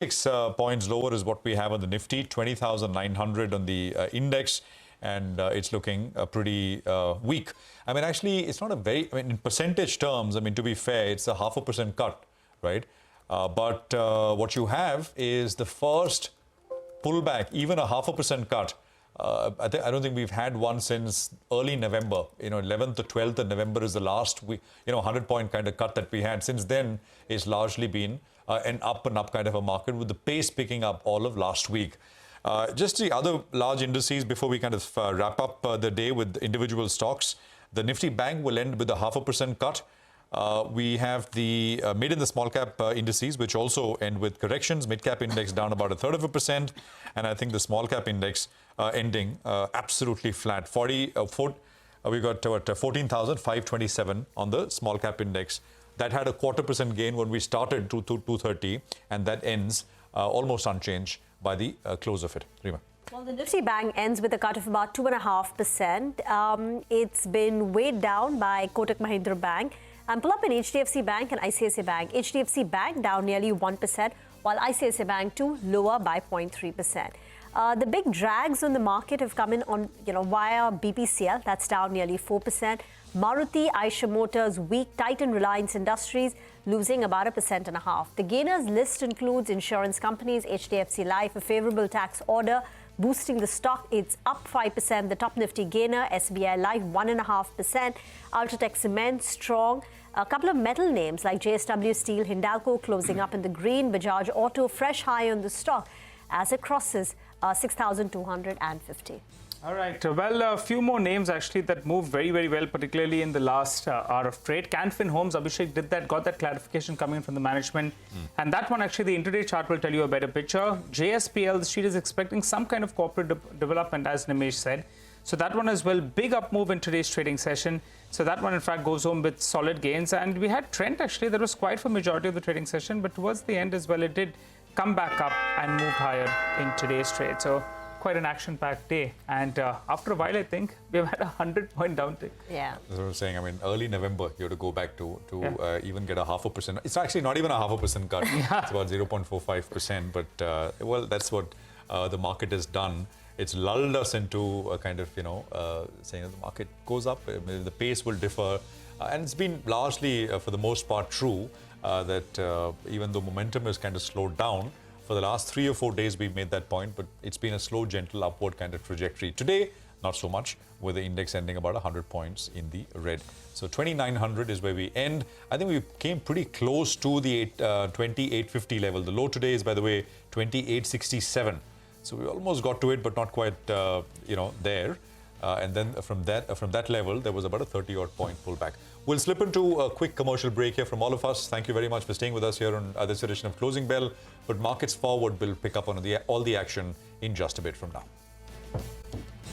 Points lower is what we have on the Nifty, 20,900 on the index, and it's looking pretty weak. I mean, actually, it's not a very, I mean, in percentage terms, I mean, to be fair, it's a 0.5% cut, right? But what you have is the first pullback, even a 0.5% cut. I don't think we've had one since early November. 11th to 12th of November is the last week, 100-point kind of cut that we had. Since then, it's largely been an up and up kind of a market, with the pace picking up all of last week. Just the other large indices before we kind of wrap up the day with individual stocks. The Nifty Bank will end with a 0.5% cut. We have the mid and the small cap indices, which also end with corrections. Mid cap index down about 1/3%, and I think the small cap index ending absolutely flat. We got 14,527 on the small cap index. That had a 0.25% gain when we started to 230, and that ends almost unchanged by the close of it. Rima. Well, the Nifty Bank ends with a cut of about 2.5%. It's been weighed down by Kotak Mahindra Bank. And pull up in HDFC Bank and ICICI Bank. HDFC Bank down nearly 1%, while ICICI Bank too lower by 0.3%. The big drags on the market have come in on, via BPCL. That's down nearly 4%. Maruti Eicher Motors weak, Titan Reliance Industries losing about 1.5%. The gainers list includes insurance companies, HDFC Life, a favorable tax order boosting the stock. It's up 5%. The top Nifty gainer, SBI Life, 1.5%. UltraTech Cement strong. A couple of metal names like JSW Steel, Hindalco closing up in the green. Bajaj Auto fresh high on the stock as it crosses 6,250. All right. Well, a few more names actually that moved very, very well, particularly in the last hour of trade. Canfin Homes, Abhishek did that, got that clarification coming in from the management. And that one, actually, the intraday chart will tell you a better picture. JSPL, the street is expecting some kind of corporate development, as Nimesh said. So that one as well, big up move in today's trading session. So that one, in fact, goes home with solid gains. And we had Trent, actually, that was quiet for majority of the trading session. But towards the end as well, it did come back up and move higher in today's trade. So quite an action-packed day, and after a while, I think we've had a 100-point downtick. Yeah, that's what I'm saying. I mean, early November, you have to go back to even get a 0.5%. It's actually not even a 0.5% cut. Yeah. It's about 0.45%. But well, that's what the market has done. It's lulled us into a kind of saying that the market goes up, the pace will differ, and it's been largely for the most part true that even though momentum has kind of slowed down. For the last 3 or 4 days, we've made that point, but it's been a slow, gentle, upward kind of trajectory. Today, not so much, with the index ending about 100 points in the red. So 2,900 is where we end. I think we came pretty close to the 2850 level. The low today is, by the way, 2867. So we almost got to it, but not quite, there. And then from that level, there was about a 30-odd point pullback. We'll slip into a quick commercial break here from all of us. Thank you very much for staying with us here on this edition of Closing Bell. But markets forward will pick up on all the action in just a bit from now.